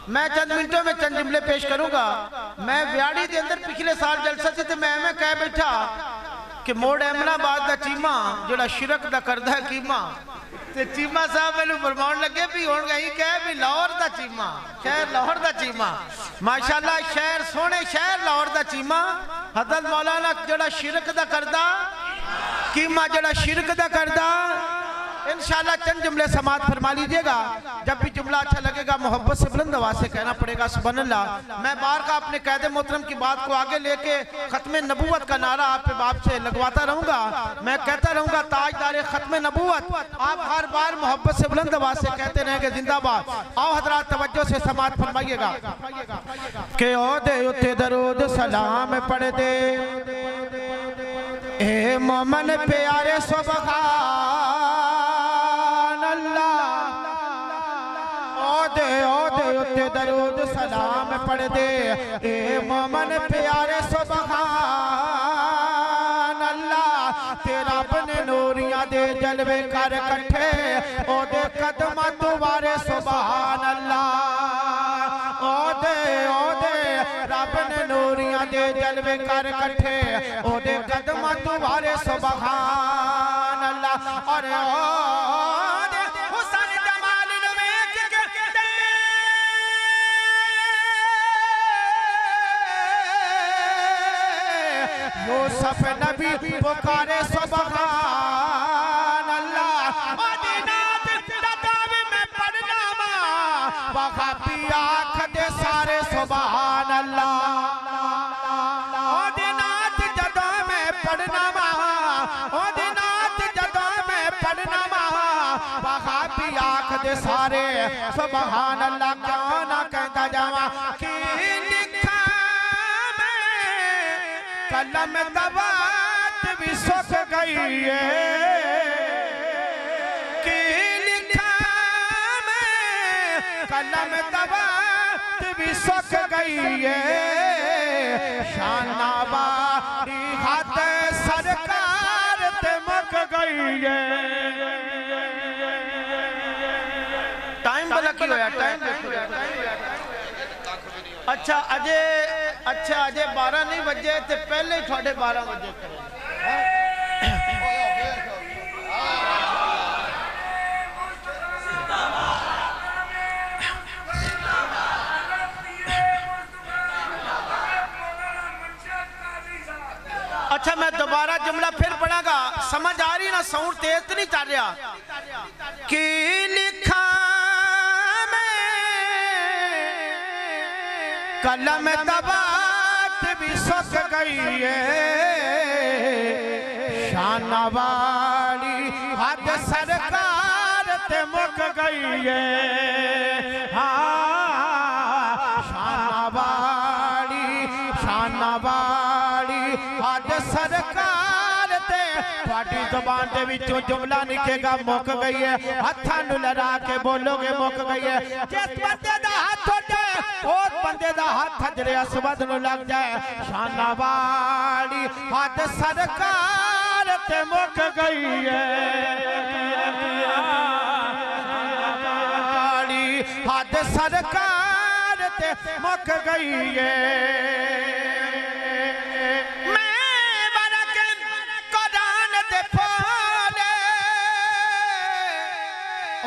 मैं चंद मिनटों में चंद जुमले पेश करूंगा। मैं व्याड़ी के अंदर पिछले साल जलसा से मैं कह बैठा कि मोड़ अहमदाबाद का चीमा जोड़ा शिरक दा करदा है कीमा ते चीमा साहब मैनू फरमाउण लगे भी हुण कहीं कह भी लाहौर दा चीमा, शहर लाहौर दा चीमा। माशाअल्लाह शहर सोहने शहर लाहौर दा चीमा हज़रत मौलाना जोड़ा शिरक दा करदा कीमा जोड़ा शिरक दा करदा इंशाअल्लाह चंद जुमले समात फरमा लीजिएगा। जब भी जुमला अच्छा लगेगा मोहब्बत से बुलंद आवाज से कहना पड़ेगा सुबहानअल्लाह। मैं बार का अपने कायदे मोहतरम की बात को आगे लेके खत्म नबूवत का नारा आप पे बाप से लगवाता रहूंगा। मैं कहता रहूंगा ताजदार खत्म नबूवत आप हर बार मोहब्बत से बुलंद आवाज से कहते रहेंगे जिंदाबाद। आओ हजरात तवज्जो से समात फरमाइएगा के ओदे उत्ते दरूद सलाम पढ़ दे ए मोमन प्यारे सुभान अल्लाह। ओदे ओदे उत्ते दरूद सलाम पढ़ दे ए मोमन प्यारे सुभान अल्लाह। तेरा अपने नूरियां दे जलवे कर कट्ठे ओदे कदम तुम्हारे सुभान अल्लाह। ओदे ओदे रब ने नूरियां दे जलवे कर कट्ठे ओदे कदम तुम्हारे सुभान अल्लाह। और ओदे हुस्न जमाल नु वेख के यूसुफ नबी पुकारे सुभान अल्लाह। मदीनात दाताब में पढ़ना वा वहां भी आँख दे सारे सुभान अल्लाह। मदीनात जदों में पढ़ना वा मदीनात जदों में पढ़ना वा वहां भी आँख दे सारे सुभान अल्लाह। क्यों ना कहता जावा कि लिखा मैं कलम दबात भी सुख गई है कि लिखा मैं कलम दबात भी सुख गई है। शानावारी हाथ सरकार ते मुक गई है। टाइम बला की होया टाइम देखो अच्छा अजे 12 नहीं बजे ते पहले ही थोड़े 12 बजे अच्छा मैं दोबारा जुमला फिर पढ़ागा। समझ आ रही ना साउंड तेज तो नहीं चल रहा कि लिखा मैं कलम दबात भी सुख गई है। शानावारी हद सरकार ते मुक गई है। हाँ शानावारी हद सरकार ते थोड़ी जुबान दे विचों जुमला निकलेगा मुक गई है। हत्थां नूं लड़ा के बोलोगे मुक गई है। जिस बंदे दा हाथ उठे उस बंदे दा हाथ हजरे अस्वद नूं लग जाए। शानावारी हद सरकार ते मुक गई है। हद सरकार ते मुक गई है।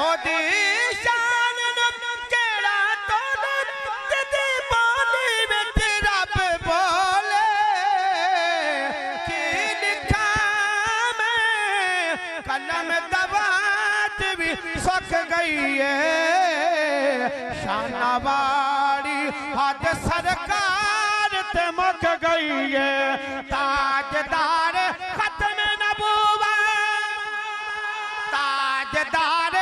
ओदी शान केड़ा तोड़ दी बोली विच रब बोले कि लिखा मैं कलम दबात भी सुख गई है। शानावारी हद सरकार ते मुक गई है। ताजदार खत्म नबूवत ताजदार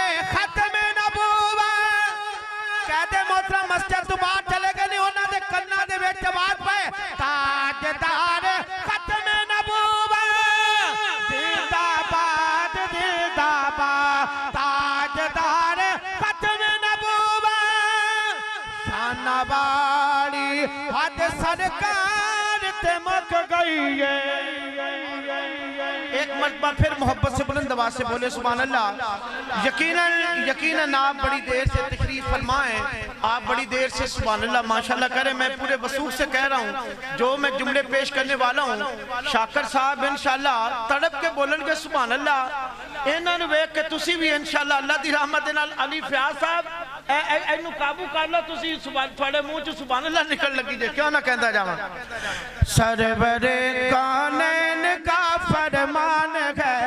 मोहतरम मस्जिद तो बाहर चले गए नहीं उन्होंने कन्ना दे विच आवाज पाए ताजदार खत्म नबूवत जिंदाबाद जिंदाबाद ताजदार खत्म नबूवत। शानावारी हद सरकार ते मुक गई है। एक मरतबा फिर मोहब्बत से बुलंद आवाज से बोले सुभान अल्लाह। यकीनन आप बड़ी देर से तशरीफ फरमाए आप बड़ी देर से सुभान अल्लाह माशाल्लाह करें, मैं पूरे वसूख से कह रहा हूँ जो मैं जुमले पेश करने वाला हूँ शाकर साहब इंशाल्लाह तड़प के बोलणगे सुभान अल्लाह। इन्होंने वेख के तुसी भी इंशाल्लाह अल्लाह दी रहमत दे नाल अली फयाज साहब इनू काबू कर लो, तुसी सुभान थोड़े मुंह च सुभान अल्लाह निकल लगी जे, क्यों ना कहंदा जावां। सरवरे कौनैन का फरमान है,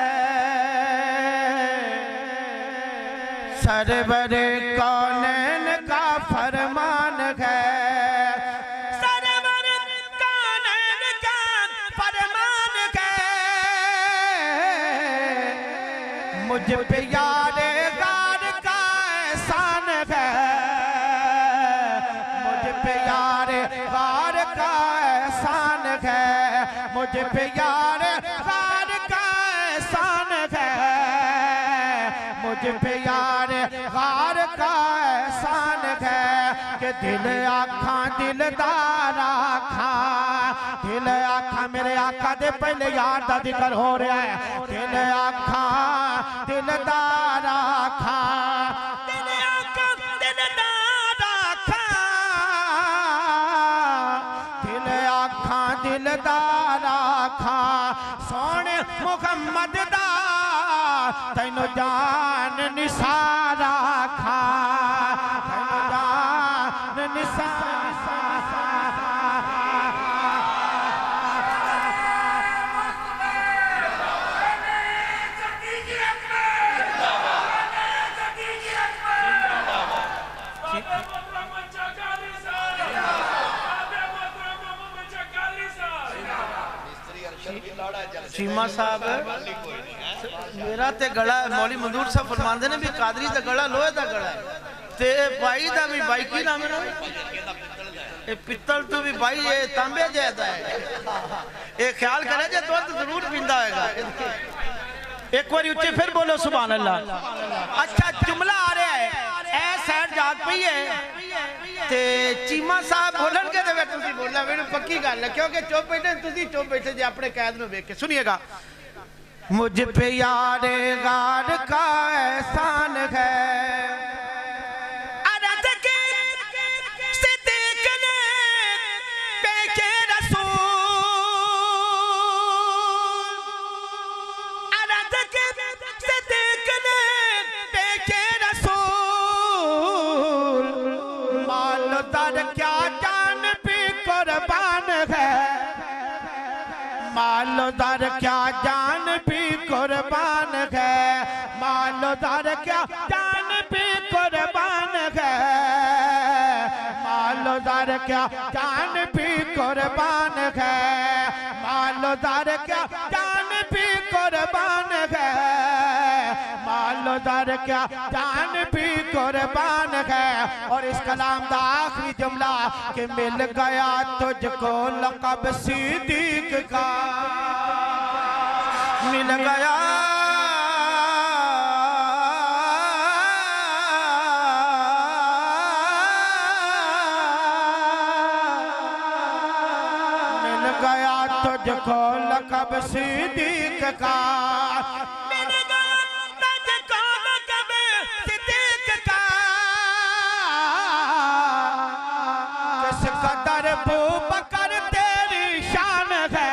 सरवरे कौनैन का फरमान है, सरवरे कौनैन का फरमान है, मुझ पे यारे गार का एहसान है, मुझ पे यारे गार का एहसान है, मुझ पे यारे गार का एहसान है, मुझ पे यारे गार का एहसान है कि दिल आखा दिलदार आखा, दिल आखा मेरे आका दे पहले यार दा जिक्र हो रहा है, दिल आखा दिलदार आखा, दिल आखा दिलदार आखा, दिल आखा दिलदार आखा, सोने मुहम्मद दा तैनू जान निसारा खा, तैनू जान निसारा। चीमा साहब मेरा ते गला मौली मंदूर साहब फरमाते ने भी कादरी दा गला लोहे दा गला है ते भाई दा भी भाई की नाम है ये पित्तल तो भी भाई ये तांबे जैसा है, ये ख्याल करे जे तो जरूर पींदा होगा। एक बार उच्चे फिर बोलो सुभान अल्लाह। अच्छा जुमला आ रहा है ए साइड जाग पई है ते चीमा साहब बोलन के ते तुसी बोलना मेनू पक्की गल है क्योंकि चुप बैठे तुसी चुप बैठे जे अपने कैद नु देख के सुनिएगा। मुझ पे यारे गार का एहसान है, अरज़ के सिद्दीक़ ने पेशे रसूल, अरज़ के सिद्दीक़ ने पेशे रसूल, माल दर क्या जान भी कुर्बान है, माल दर क्या जान भी कुर्बान है, माल दर क्या जान भी कुर्बान है, माल दर क्या जान भी कुर्बान है, माल दर क्या जान भी कुर्बान है, माल दर क्या जान भी कुर्बान है। और इस कलाम का आखिरी जुमला कि मिल गया तुझको लक़ब सिद्दीक़ का, मिल गया मिल गया तुझको लक़ब सिद्दीक़ का, मिल गया तुझको लक़ब सिद्दीक़ का, किस कदर अबू बकर तेरी शान है,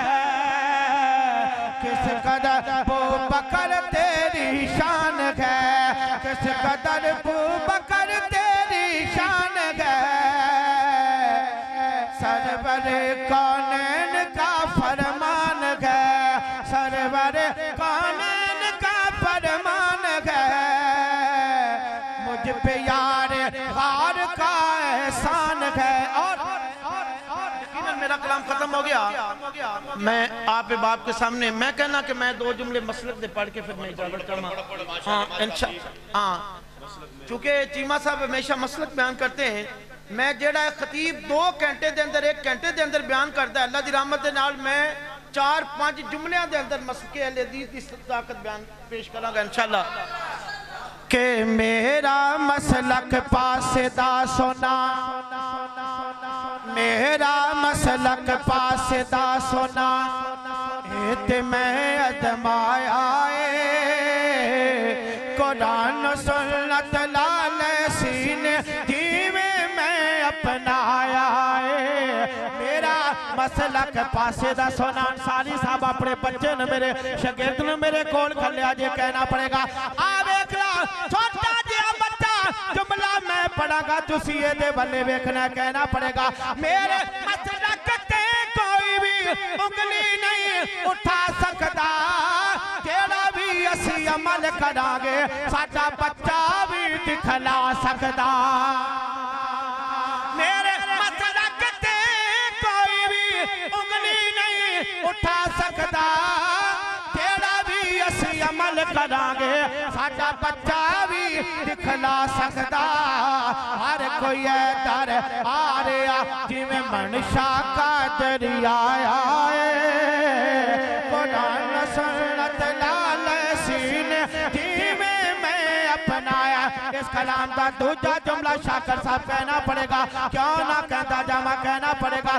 किस कदर अबू बकर तेरी शान है, किस कदर अबू बकर तेरी शान है, सरवरे कौनैन का फरमान है, सरवरे कौनैन का फरमान है, मुझ पे यार गार का एहसान है। और मेरा कलाम खत्म हो गया, मैं आप बाप के सामने मैं कहना कि मैं दो जुमले मसलक दे पढ़ के फिर मैं इजाजत करना। हाँ हाँ चूंकि चीमा साहब हमेशा मसलक बयान करते हैं, मैं जेड़ा खतीब 2 घंटे के अंदर 1 घंटे के अंदर बयान करता है, अल्लाह की रहमत के नाल मैं 4-5 जुमलियां के अंदर मसके अहले हदीस की ताकत बयान पेश करांगा इंशाअल्लाह। के मेरा मसलक पासेदा सोना, मेरा मसलक पासेदा सोना, ते मैं अदमाया कुरान सुन्नत लाल सीने जीवे अपनाया है। मेरा मसलक पासे दा सोना अंसारी साहब अपने बच्चे ने मेरे शागिर्द ने मेरे कोल खलिया जे कहना पड़ेगा आ वेख ला छोटा जिहा बच्चा जुमला मैं पढ़ागा तुसी ये बल्ले वेखना कहना पड़ेगा मेरे मसलक ते कोई भी उंगली नहीं उठा सकता जेड़ा भी असी अमल करांगे साडा बच्चा भी दिखला सकता। मेरे मसलक ते कोई भी उंगली नहीं उठा सकता जेड़ा भी असी अमल करांगे साडा बच्चा भी दिखला सकता। हर कोई दर आ रहा जिवें मनशा का दरिया आए कुरान सुन्नत लाल सीने जिवें मैं अपनाया। इस कलाम का दूजा जुमला शाकर साहब कहना पड़ेगा क्यों ना कहता जामा कहना पड़ेगा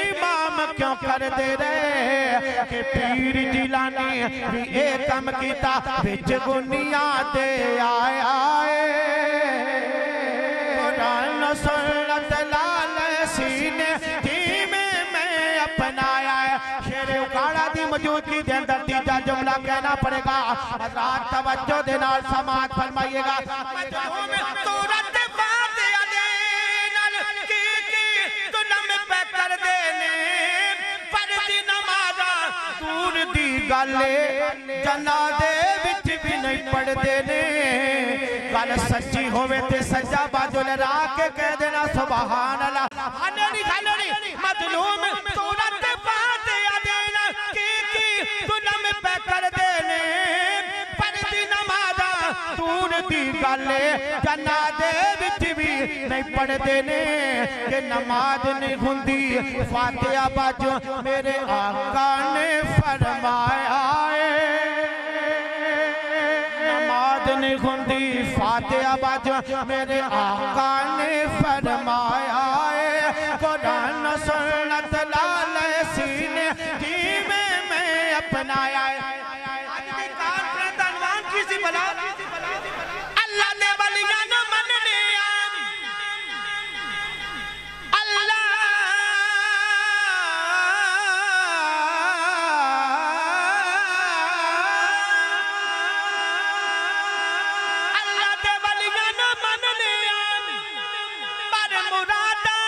इमाम क्यों कर दे रहे कि पीर जिलानी भी एक कम कीता विच गुनिया दे आया कुरान सुन्नत लाल सीने जिवें मैं अपनाया है। शेर उकाड़ा दी मौजूदगी दे अंदर तीजा जुमला कहना पड़ेगा हज़रात तवज्जो दे नाल समाअत फरमाइएगा। गले जनादे विच भी नहीं पढ़ते ने गल सच्ची होवे ते सच्चा बाजू लड़ा के कह देना सुभान अल्लाह। हनड़ी हनड़ी मजलूम सूरत बात देना की जुल्म पे कर देने पढ़ती नमाज़ा दूर दी गले जनादे विच भी नहीं पढ़ते ने कि नमाज नहीं हुंदी फातिहा बाजू मेरे आका ने फरमाया नमाज नहीं हुंदी फातिहा बाजू मेरे आका ने फरमाया कुरान सुन्नत लाल सीने जिवें मैं अपनाया। आज की कॉन्फ्रेंस का अनवान किसी बला अल्लाह ने वलियां नु मनने अल्लाह अल्लाह दे वलियां नु मनने पर मुरादा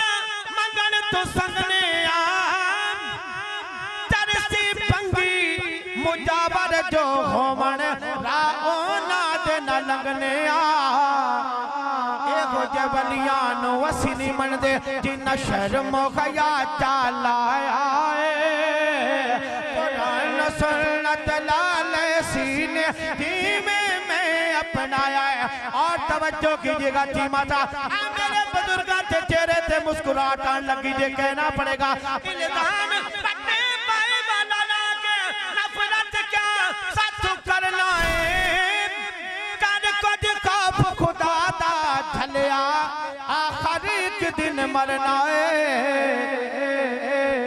मंगन तो संगने चरसी पंगी मुजावर जो होमन राओ ना दे न लगने एहो जे वलियां नु असी नहीं मनदे जिन्ना शर्म हया चालाया कुरान सुन्नत लाल सीने जिवें मैं अपनाया है। और तवज्जो कीजिएगा चीमा सा मेरे बुजुर्गां के चेहरे ते मुस्कुराहट आने लगी जे कहना पड़ेगा इल्जाम पट्टे पाए वाला ना के नफरत क्या सच करना है कर कुछ खौफ खुदा दा झलिया आखिर एक दिन मरना है।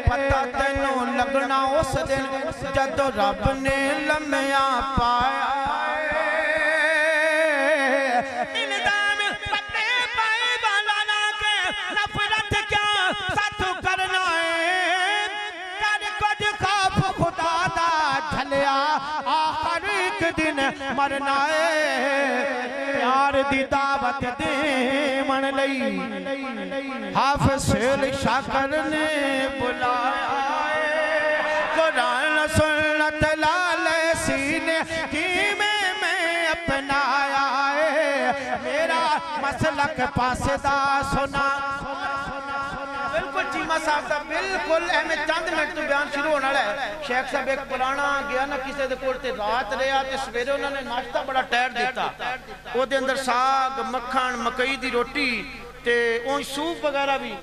पता तेनू लगना उस दिन जदों रब ने लम्या पाया इल्जाम पट्टे पाए वाला ना के नफरत क्या सच करना है कर कुछ खौफ खुदा दा झलिया आखिर एक दिन मरना है। प्यार दी दावत दे मन लई हाफिज़ शाकर ने बुलाया कुरान सुन्नत लाल सीने जिवें मैं अपनाया मेरा मसलक पासे दा सुना। बिल्कुल चीमा साहब का बिल्कुल एवं चंद मिनट तो बयान शुरू होने वाला है। शेख साहब एक पुराना गया ना किसी दे कोल ते रात रहा ते सवेरे उन्होंने नाश्ता बड़ा टैर दिता ओदे अंदर साग मक्खन मकई दी रोटी ते उं सूप वगैरह भी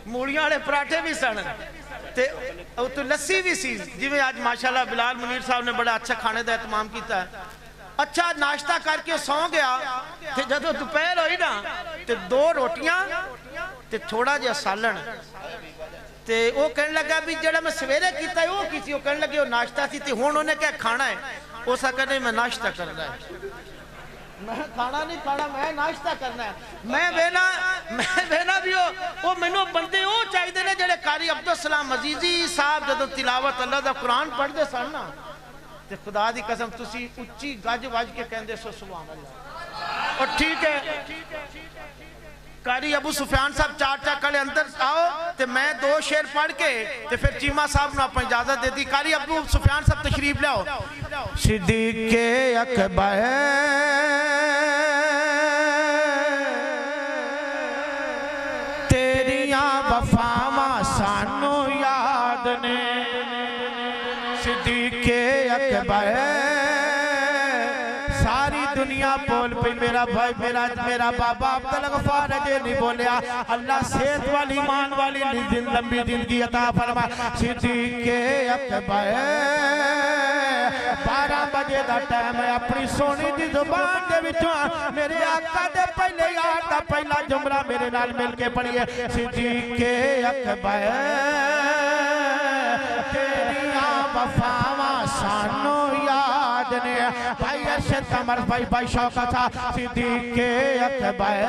मूलियां वाले पराठे भी सन ते तो लस्सी भी सी जिवें आज माशाल्लाह बिलाल मुनीर साहब ने बड़ा अच्छा खाने का एहतमाम किया। अच्छा नाश्ता करके सौ गया ते जदों दोपहर हुई ना ते 2 रोटियां ते थोड़ा जिहा सालन ते वो कहने लगा भी जेड़ा मैं सवेरे कीता वो की सी, वो कहने लगे वो नाश्ता सी ते हुण उन्हें क्या खाना है, उस कहने मैं नाश्ता करना है, मैं खाना नहीं खाना मैं नाश्ता करना है। मैं वेना भी वो मैनू बंदे वो चाहिए ने जेड़े कारी अब्दुल सलाम अजीजी साहब जदों तिलावत अल्लाह दा कुरान पढ़दे सन ना ते खुदा दी कसम तुसी उच्ची गज वज के कहंदे सो सुभान अल्लाह। और ठीक है कारी अबू सुफियान साहब 4 कले अंदर आओ ते मैं 2 शेर पढ़ के ते फिर चीमा साहब ने अपनी इजाजत दे दी। कारी अबू सुफियान साहब तशरीफ लाओ। सिद्दीक़े अकबर तेरियां वफावां सानू याद ने, सिद्दीक़े अकबर सारी दुनिया बोल पई मेरा भाई मेरा बाबा अब्दुल गफ्फार अजे नहीं बोलिया। अल्लाह सेहत वाली ईमान वाली लंबी जिंदगी अता फरमा। सिद्दीक़े अकबर 12 बजे का टाइम है अपनी सोनी की जुबान दे विचों मेरे आका दे पहले यार दा पहला जुमला मेरे नाल मिल के पढ़िए। सिद्दीक़े अकबर तेरियां वफावां सानू याद ने। भाई अरशद कमर भाई शौकत सिद्दीक़े अकबर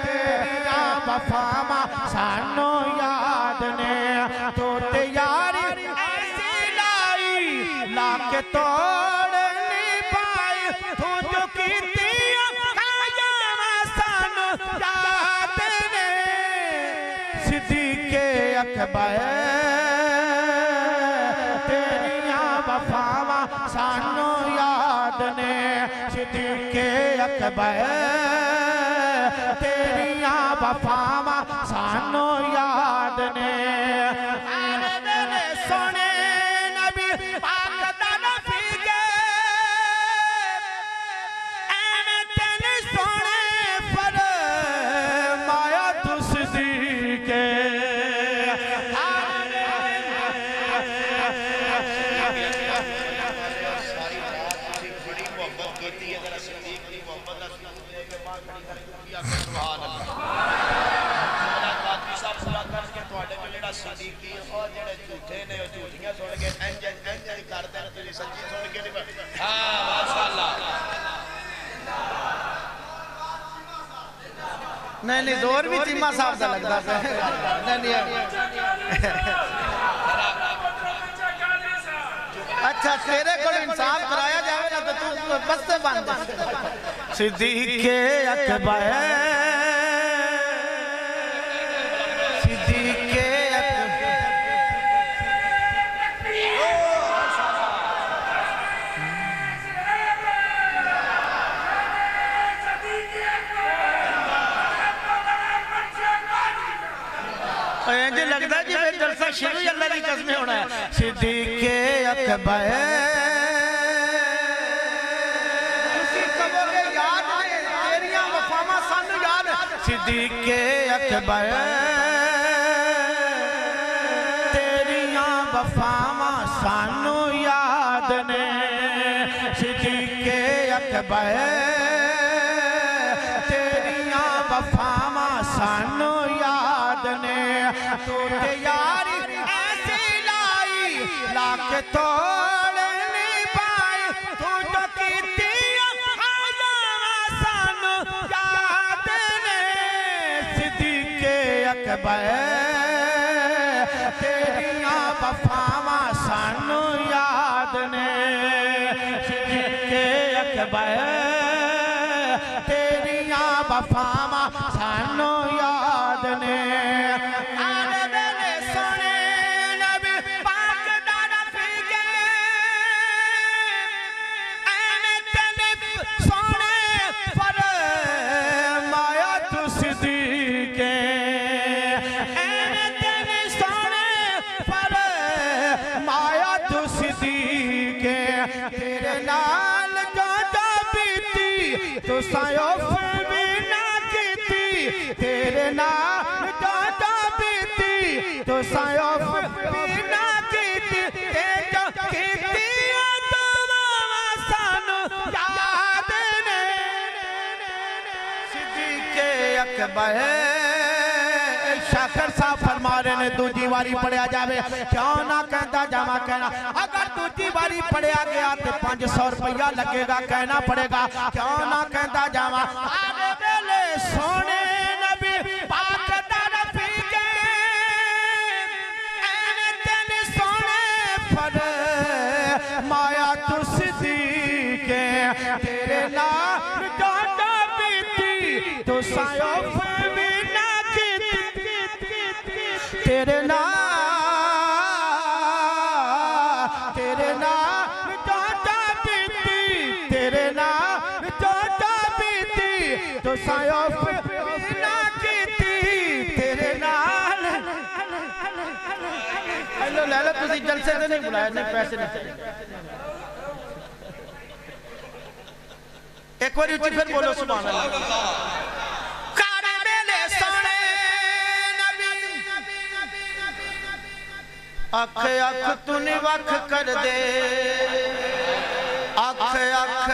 तेरियां वफावां सानू याद ने। तो ते यारी ऐसी लाई लाके तोड़ नहीं पाई तू जो कीतियां कायम सानू याद ने। सिद्दीक़े अकबर सानू याद ने। सिद्दीक़े अकबर तेरियां वफावां सानू याद ने। मेरे सोने नबी पाक दा नफीके एवें तेरे सोने पर माया तू सिद्दीक़े। सिद्दीकी और जेड़े झूठे ने झूठियां सुन के इंज करदे ने तुसी सच्ची सुन के नहीं। हां माशाअल्लाह नहीं जोर भी चीमा साहब का लगता है नहीं। अच्छा तेरे को इंसाफ कराया जाए ना तो तू बस्ते बंद। सिद्दीक़े अकबर लगता जी मेरे जलसा शुरू अल्लाह की कसम होना है। सिद्दीक़े अकबर तेरियां वफावां सानू याद। सिद्दीक़े अकबर तेरियां वफावां सानू याद ने। सिद्दीक़े अकबर तेरियां वफावां सानू याद ने। तू ते यारी ऐसी लाई लाके तोड़ नहीं पाई तू जो कीतियां कायम सानू याद ने। सिद्दीक़े अकबर तेरियां वफावां सानू याद ने। सिद्दीक़े अकबर तेरियां वफावां सानू याद ने। तेरे नाल जो बीती तो सायोफ भी ना कीती। तेरे नाल जो बीती तो सायोफ भी ना कीती। जो कीती तो सिद्दीक़े अकबर शाकर साहब फरमा रहे ने दूजी बारी पढ़िया जावे क्यों ना कहता जावा कहना अगर दूजी बारी पढ़िया गया तो 500 रुपया लगेगा कहना पड़ेगा क्यों ना कहता जावा आगे बेले सोने नबी पाक दा रफीके ऐने तेरे सोने पर माया तू सिद्दीक़े तेरे नाम जो बीती तो सायो तेरे नाम जोता बीती तेरे नाम जोता बीती तो सायो ना कीती तेरे नाल हेलो ले लो तुसी जलसे से नहीं बुलाया नहीं पैसे नहीं चाहिए एक बार ऊंची फिर बोलो सुभान अल्लाह कारे बेले सोने अख अख तू निवख कर दे अख अख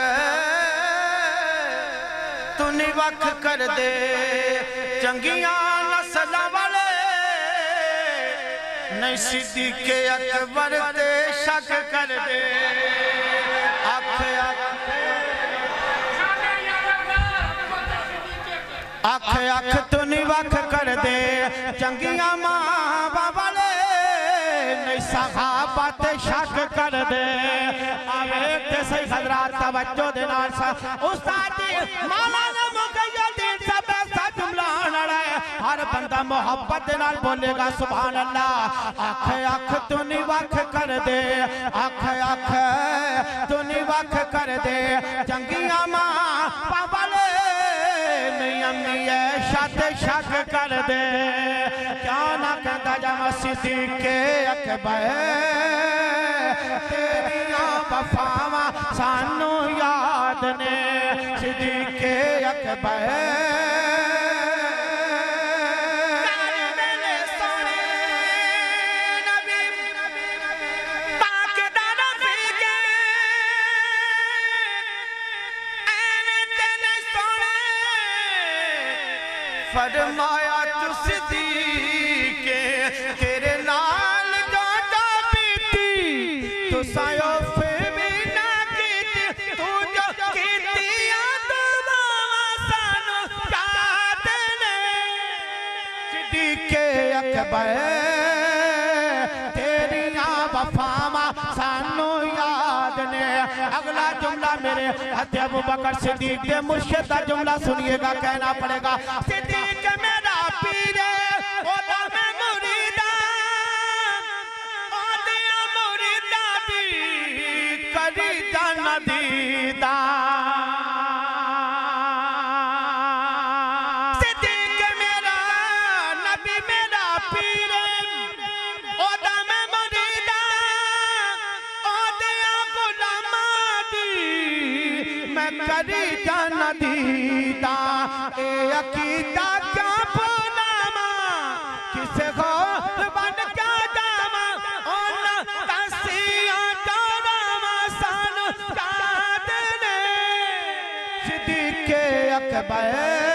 तू निवख कर दे चंगियां नस्ल वाले नहीं सिद्दीक़े अकबर ते शक कर दे अख अख अख तू निवख कर दे चंगियां मां वाले सहाबत शक कर दे आवे ते सही हजरात तवज्जो दे नाल उस्ताद मौलाना मुकय्यदीन सब जुमला लड़ा हर बंदा मोहब्बत दे नाल बोलेगा सुभान अल्लाह अख अख तू निवख कर दे अख अख तू निवख कर दे चंगियां मां पावले नहीं अम्मी शत शक कर दे क्या ना कहता जावा सिद्दीक़े अकबर तेरियां वफावां सानू याद ने सिद्दीक़े अकबर फरमाया तू सिद्दीक़े तेरे नाल जोता बीती तू सायो भी ना कीती तू जो कीतियां दुआवां सानू याद ने सिद्दीक़े अकबर तेरियां वफावां सानू याद ने अगला जुमला मेरे हज़रत अबू बकर सिद्दीक़ के मुर्शिद का जुमला सुनिएगा कहना पड़ेगा सिद्दीक़ मेरा पीर ओदा मैं मुरीदा ओदिया मुरीदा दी करी जान दीदा सिद्दीक़ मेरा नबी मेरा पीर ओदा मैं मुरीदा ओदिया गुलामा दी मैं करी जान दीदा ए अकीदा क्या बोलामा किसे गौर बन क्या जामा ओन तसिया डोरामा सानू याद ने सिद्दीक़े अकबर